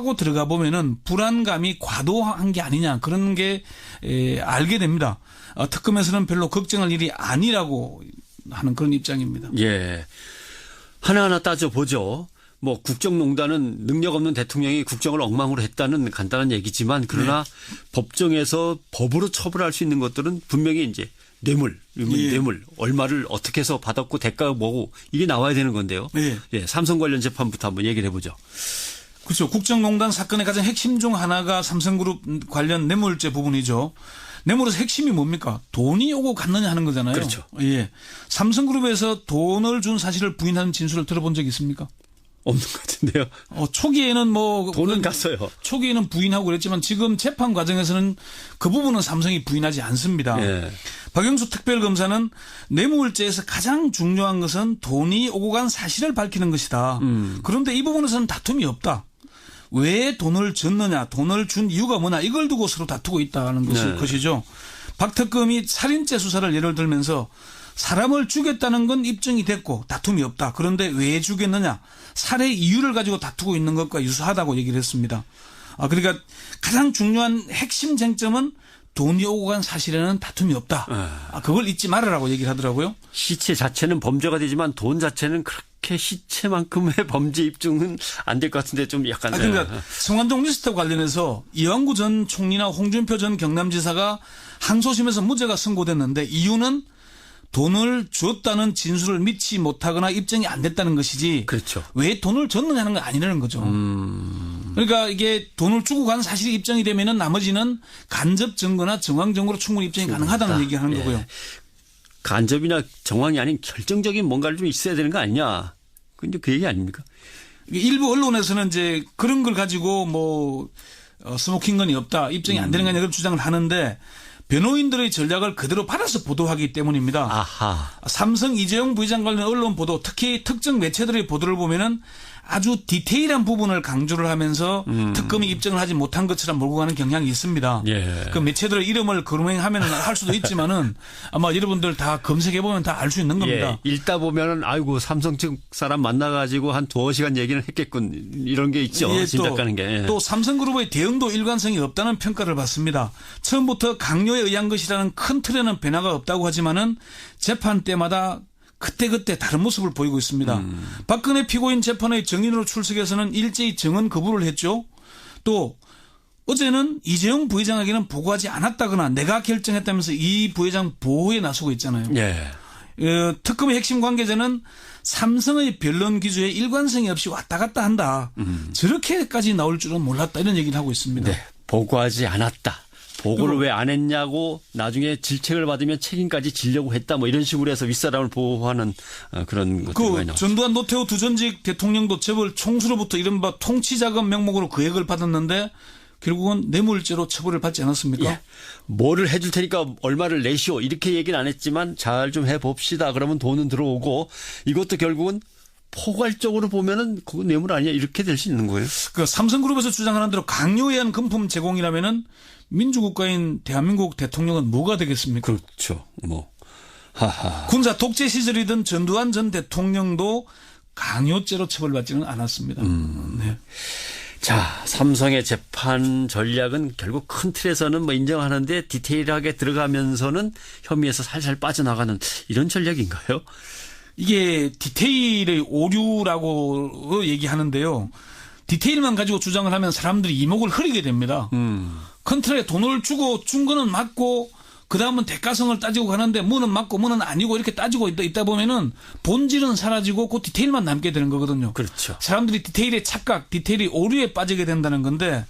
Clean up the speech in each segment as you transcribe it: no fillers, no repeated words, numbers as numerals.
하고 들어가 보면은 불안감이 과도한 게 아니냐 그런 게 알게 됩니다. 특검에서는 별로 걱정할 일이 아니라고 하는 그런 입장입니다. 예. 하나하나 따져보죠. 뭐 국정농단은 능력 없는 대통령이 국정을 엉망으로 했다는 간단한 얘기지만 그러나 법정에서 법으로 처벌할 수 있는 것들은 분명히 이제 뇌물 얼마를 어떻게 해서 받았고 대가가 뭐고 이게 나와야 되는 건데요. 예, 삼성 관련 재판부터 한번 얘기를 해보죠. 그렇죠. 국정농단 사건의 가장 핵심 중 하나가 삼성그룹 관련 뇌물죄 부분이죠. 뇌물에서 핵심이 뭡니까? 돈이 오고 갔느냐 하는 거잖아요. 그렇죠. 예. 삼성그룹에서 돈을 준 사실을 부인하는 진술을 들어본 적이 있습니까? 없는 것 같은데요. 초기에는 뭐 돈은 갔어요. 초기에는 부인하고 그랬지만 지금 재판 과정에서는 그 부분은 삼성이 부인하지 않습니다. 예. 박영수 특별검사는 뇌물죄에서 가장 중요한 것은 돈이 오고 간 사실을 밝히는 것이다. 그런데 이 부분에서는 다툼이 없다. 왜 돈을 줬느냐, 돈을 준 이유가 뭐냐 이걸 두고 서로 다투고 있다는 것이죠. 박 특검이 살인죄 수사를 예를 들면서 사람을 죽였다는 건 입증이 됐고 다툼이 없다. 그런데 왜 죽였느냐, 살해 이유를 가지고 다투고 있는 것과 유사하다고 얘기를 했습니다. 그러니까 가장 중요한 핵심 쟁점은 돈이 오고 간 사실에는 다툼이 없다. 그걸 잊지 말아라고 얘기를 하더라고요. 시체 자체는 범죄가 되지만 돈 자체는 그렇게 시체만큼의 범죄 입증은 안 될 것 같은데 좀 약간. 그러니까 성완종 리스트 관련해서 이완구 전 총리나 홍준표 전 경남지사가 항소심에서 무죄가 선고됐는데 이유는 돈을 줬다는 진술을 믿지 못하거나 입증이 안 됐다는 것이지. 그렇죠. 왜 돈을 줬느냐는 건 아니라는 거죠. 그러니까 이게 돈을 주고 간 사실이 입증이 되면은 나머지는 간접 증거나 정황 증거로 충분히 입증이 가능하다는 얘기를 하는 거고요. 간접이나 정황이 아닌 결정적인 뭔가를 좀 있어야 되는 거 아니냐. 근데 그 얘기 아닙니까? 일부 언론에서는 이제 그런 걸 가지고 뭐 스모킹건이 없다, 입증이 안 되는 거 아니냐 그런 주장을 하는데 변호인들의 전략을 그대로 받아서 보도하기 때문입니다. 아하. 삼성 이재용 부회장 관련 언론 보도, 특히 특정 매체들의 보도를 보면은 아주 디테일한 부분을 강조를 하면서 특검이 입증을 하지 못한 것처럼 몰고 가는 경향이 있습니다. 예. 그 매체들의 이름을 거론하면 할 수도 있지만은 아마 여러분들 다 검색해 보면 다 알 수 있는 겁니다. 예. 읽다 보면은 아이고 삼성 측 사람 만나가지고 한 두어 시간 얘기를 했겠군 이런 게 있죠. 예, 짐작가는 게. 또 삼성그룹의 대응도 일관성이 없다는 평가를 받습니다. 처음부터 강요에 의한 것이라는 큰 틀에는 변화가 없다고 하지만은 재판 때마다 그때그때 다른 모습을 보이고 있습니다. 박근혜 피고인 재판의 증인으로 출석해서는 일제히 증언 거부를 했죠. 또 어제는 이재용 부회장에게는 보고하지 않았다거나 내가 결정했다면서 이 부회장 보호에 나서고 있잖아요. 예. 특검의 핵심 관계자는 삼성의 변론 기조에 일관성이 없이 왔다 갔다 한다. 저렇게까지 나올 줄은 몰랐다 이런 얘기를 하고 있습니다. 네. 보고하지 않았다. 보고를 왜 안 했냐고 나중에 질책을 받으면 책임까지 지려고 했다 뭐 이런 식으로 해서 윗사람을 보호하는 그런 것들이 많이 나왔습니다. 전두환 노태우 두 전직 대통령도 재벌 총수로부터 이른바 통치자금 명목으로 거액을 받았는데 결국은 뇌물죄로 처벌을 받지 않았습니까? 예. 뭐를 해줄 테니까 얼마를 내시오 이렇게 얘기는 안 했지만 잘 좀 해봅시다. 그러면 돈은 들어오고 이것도 결국은 포괄적으로 보면은 그거 뇌물 아니야 이렇게 될 수 있는 거예요. 그 삼성그룹에서 주장하는 대로 강요에 의한 금품 제공이라면은 민주국가인 대한민국 대통령은 뭐가 되겠습니까? 그렇죠. 뭐 하하. 군사 독재 시절이던 전두환 전 대통령도 강요죄로 처벌받지는 않았습니다. 네. 자, 삼성의 재판 전략은 결국 큰 틀에서는 뭐 인정하는데 디테일하게 들어가면서는 혐의에서 살살 빠져나가는 이런 전략인가요? 이게 디테일의 오류라고 얘기하는데요. 디테일만 가지고 주장을 하면 사람들이 이목을 흐리게 됩니다. 큰 틀에 돈을 주고 준 거는 맞고 그다음은 대가성을 따지고 가는데 뭐는 맞고 뭐는 아니고 이렇게 따지고 있다 보면은 본질은 사라지고 그 디테일만 남게 되는 거거든요. 그렇죠. 사람들이 디테일의 착각, 디테일의 오류에 빠지게 된다는 건데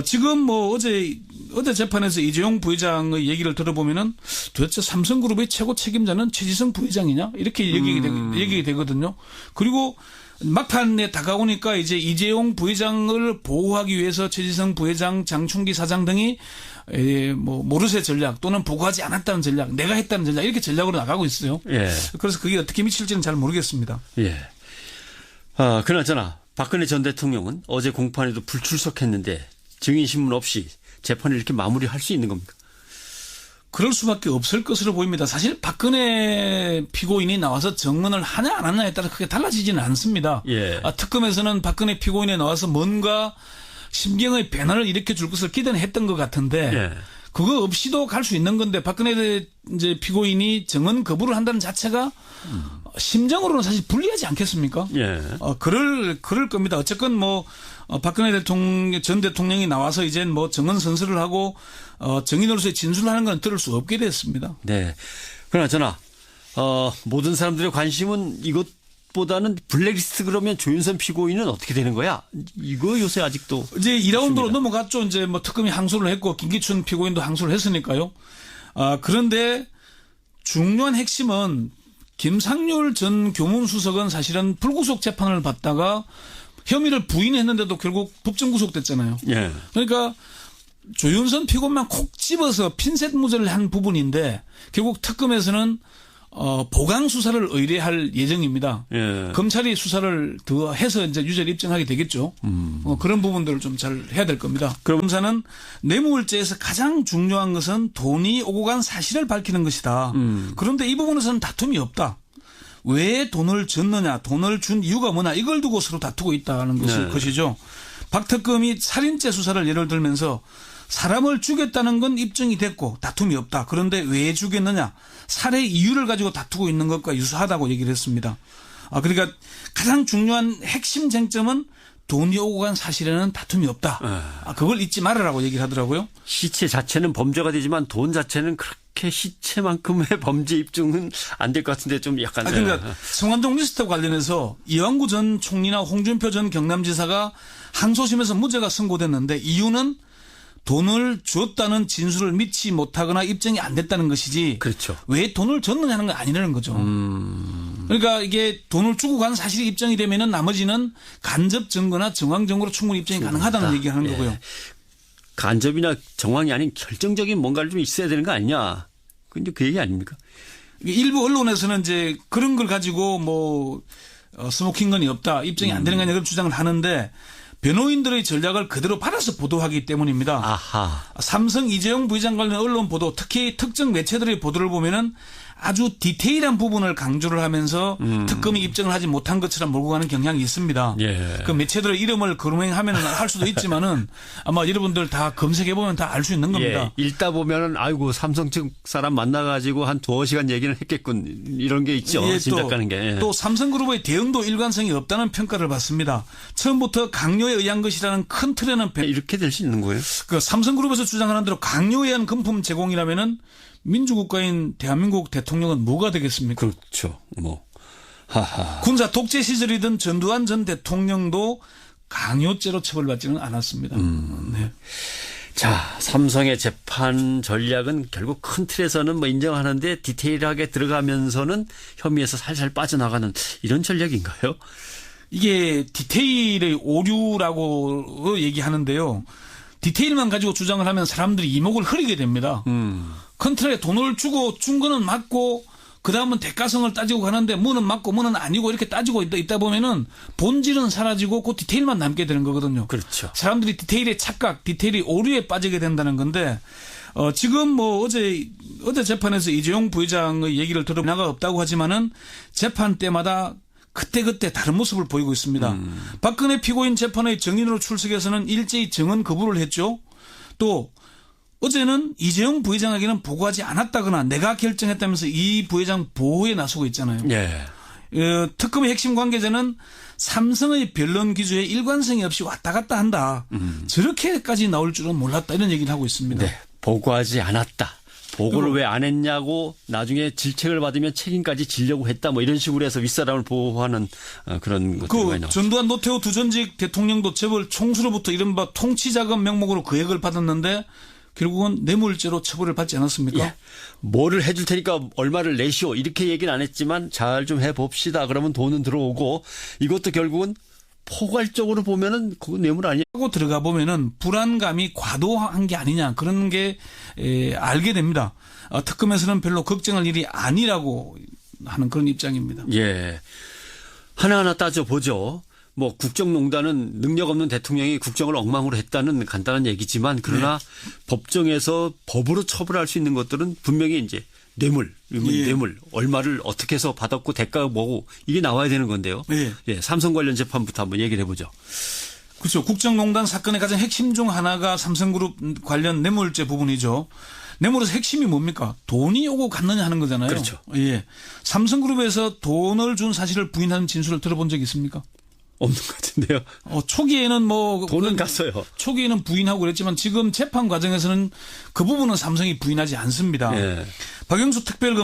지금 뭐 어제 재판에서 이재용 부회장의 얘기를 들어보면은 도대체 삼성그룹의 최고 책임자는 최지성 부회장이냐 이렇게 얘기가 되거든요. 그리고 막판에 다가오니까 이제 이재용 부회장을 보호하기 위해서 최지성 부회장, 장충기 사장 등이 뭐 모르쇠 전략 또는 보고하지 않았다는 전략, 내가 했다는 전략 이렇게 전략으로 나가고 있어요. 예. 그래서 그게 어떻게 미칠지는 잘 모르겠습니다. 예. 그나저나 박근혜 전 대통령은 어제 공판에도 불출석했는데 증인 신문 없이 재판을 이렇게 마무리할 수 있는 겁니까? 그럴 수밖에 없을 것으로 보입니다. 사실 박근혜 피고인이 나와서 증언을 하냐 안 하냐에 따라 크게 달라지지는 않습니다. 예. 특검에서는 박근혜 피고인이 나와서 뭔가 심경의 변화를 일으켜 줄 것을 기대는 했던 것 같은데 예. 그거 없이도 갈 수 있는 건데 박근혜 이제 피고인이 증언 거부를 한다는 자체가 심정으로는 사실 불리하지 않겠습니까? 예. 그럴 겁니다. 어쨌건 뭐 박근혜 전 대통령이 나와서 이제 뭐 증언 선서를 하고 정인으로서의 진술을 하는 건 들을 수 없게 됐습니다. 네. 그러나 모든 사람들의 관심은 이것보다는 블랙리스트 그러면 조윤선 피고인은 어떻게 되는 거야? 이거 요새 아직도 이제 2라운드로 넘어갔죠. 이제 뭐 특검이 항소를 했고 김기춘 피고인도 항소를 했으니까요. 그런데 중요한 핵심은 김상률 전 교문수석은 사실은 불구속 재판을 받다가 혐의를 부인했는데도 결국 법정 구속됐잖아요. 예. 그러니까 조윤선 피고인만 콕 집어서 핀셋 무죄를 한 부분인데 결국 특검에서는 보강 수사를 의뢰할 예정입니다. 예. 검찰이 수사를 더 해서 이제 유죄를 입증하게 되겠죠. 그런 부분들을 좀 잘 해야 될 겁니다. 그럼 검사는 뇌물죄에서 가장 중요한 것은 돈이 오고 간 사실을 밝히는 것이다. 그런데 이 부분에서는 다툼이 없다. 왜 돈을 줬느냐, 돈을 준 이유가 뭐냐 이걸 두고 서로 다투고 있다는 것이죠. 박 특검이 살인죄 수사를 예를 들면서 사람을 죽였다는 건 입증이 됐고 다툼이 없다. 그런데 왜 죽였느냐, 살해 이유를 가지고 다투고 있는 것과 유사하다고 얘기를 했습니다. 그러니까 가장 중요한 핵심 쟁점은 돈이 오고 간 사실에는 다툼이 없다. 그걸 잊지 말아라고 얘기를 하더라고요. 시체 자체는 범죄가 되지만 돈 자체는 그렇게 시체만큼의 범죄 입증은 안 될 것 같은데 좀 약간. 그러니까 성완종 리스트 관련해서 이완구 전 총리나 홍준표 전 경남지사가 항소심에서 무죄가 선고됐는데 이유는 돈을 줬다는 진술을 믿지 못하거나 입증이 안 됐다는 것이지. 그렇죠. 왜 돈을 줬느냐는 건 아니라는 거죠. 그러니까 이게 돈을 주고 간 사실이 입증이 되면은 나머지는 간접 증거나 정황 증거로 충분히 입증이 가능하다는 얘기를 하는 거고요. 간접이나 정황이 아닌 결정적인 뭔가를 좀 있어야 되는 거 아니냐. 근데 그 얘기 아닙니까? 일부 언론에서는 이제 그런 걸 가지고 뭐 스모킹건이 없다, 입증이 안 되는 거 아니냐 그런 주장을 하는데 변호인들의 전략을 그대로 받아서 보도하기 때문입니다. 아하. 삼성 이재용 부회장 관련 언론 보도, 특히 특정 매체들의 보도를 보면은 아주 디테일한 부분을 강조를 하면서 특검이 입증을 하지 못한 것처럼 몰고 가는 경향이 있습니다. 예. 그 매체들의 이름을 거론하면 할 수도 있지만은 아마 여러분들 다 검색해 보면 다 알 수 있는 겁니다. 예. 읽다 보면은 아이고 삼성 측 사람 만나가지고 한 두어 시간 얘기를 했겠군 이런 게 있죠. 예, 짐작가는 게. 또 삼성그룹의 대응도 일관성이 없다는 평가를 받습니다. 처음부터 강요에 의한 것이라는 큰 틀에는 이렇게 될 수 있는 거예요? 그 삼성그룹에서 주장하는 대로 강요에 의한 금품 제공이라면은 민주국가인 대한민국 대통령은 뭐가 되겠습니까? 그렇죠. 뭐. 하하. 군사 독재 시절이던 전두환 전 대통령도 강요죄로 처벌받지는 않았습니다. 네. 자, 삼성의 재판 전략은 결국 큰 틀에서는 뭐 인정하는데 디테일하게 들어가면서는 혐의에서 살살 빠져나가는 이런 전략인가요? 이게 디테일의 오류라고 얘기하는데요. 디테일만 가지고 주장을 하면 사람들이 이목을 흐리게 됩니다. 큰 틀에 돈을 주고 준 거는 맞고 그다음은 대가성을 따지고 가는데 뭐는 맞고 뭐는 아니고 이렇게 따지고 있다 보면은 본질은 사라지고 그 디테일만 남게 되는 거거든요. 그렇죠. 사람들이 디테일의 착각, 디테일의 오류에 빠지게 된다는 건데 지금 뭐 어제 재판에서 이재용 부회장의 얘기를 들어본 바가 없다고 하지만은 재판 때마다 그때그때 다른 모습을 보이고 있습니다. 박근혜 피고인 재판의 증인으로 출석해서는 일제히 증언 거부를 했죠. 또 어제는 이재용 부회장에게는 보고하지 않았다거나 내가 결정했다면서 이 부회장 보호에 나서고 있잖아요. 예. 특검의 핵심 관계자는 삼성의 변론 기조에 일관성이 없이 왔다 갔다 한다. 저렇게까지 나올 줄은 몰랐다 이런 얘기를 하고 있습니다. 네. 보고하지 않았다. 보고를 왜 안 했냐고 나중에 질책을 받으면 책임까지 지려고 했다 뭐 이런 식으로 해서 윗사람을 보호하는 그런 것들이 많이 나왔죠. 전두환 노태우 두 전직 대통령도 재벌 총수로부터 이른바 통치자금 명목으로 거액을 받았는데 결국은 뇌물죄로 처벌을 받지 않았습니까? 예. 뭐를 해줄 테니까 얼마를 내시오 이렇게 얘기는 안 했지만 잘 좀 해봅시다. 그러면 돈은 들어오고 이것도 결국은 포괄적으로 보면은 그건 뇌물 아니야. 하고 들어가 보면은 불안감이 과도한 게 아니냐 그런 게 알게 됩니다. 특검에서는 별로 걱정할 일이 아니라고 하는 그런 입장입니다. 예. 하나하나 따져보죠. 뭐 국정농단은 능력 없는 대통령이 국정을 엉망으로 했다는 간단한 얘기지만 그러나 법정에서 법으로 처벌할 수 있는 것들은 분명히 이제 뇌물, 뇌물 얼마를 어떻게 해서 받았고 대가가 뭐고 이게 나와야 되는 건데요. 예, 삼성 관련 재판부터 한번 얘기를 해보죠. 그렇죠. 국정농단 사건의 가장 핵심 중 하나가 삼성그룹 관련 뇌물죄 부분이죠. 뇌물에서 핵심이 뭡니까? 돈이 오고 갔느냐 하는 거잖아요. 그렇죠. 예. 삼성그룹에서 돈을 준 사실을 부인하는 진술을 들어본 적 있습니까? 없는 것 같은데요. 초기에는 뭐 돈은 갔어요. 초기에는 부인하고 그랬지만 지금 재판 과정에서는 그 부분은 삼성이 부인하지 않습니다. 예. 박영수 특별